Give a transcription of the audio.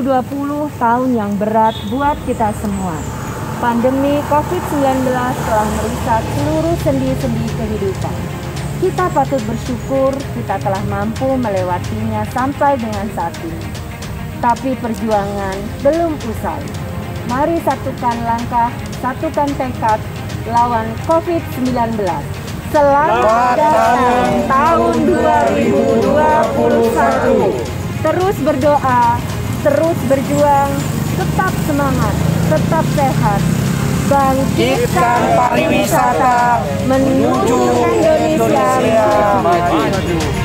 2020 tahun yang berat buat kita semua. Pandemi COVID-19 telah merusak seluruh sendi-sendi kehidupan. Kita patut bersyukur kita telah mampu melewatinya sampai dengan saat ini. Tapi perjuangan belum usai. Mari satukan langkah, satukan tekad, lawan COVID-19. Selamat datang tahun 2021. Terus berdoa, terus berjuang, tetap semangat, tetap sehat. Bangkitkan pariwisata menuju Indonesia maju.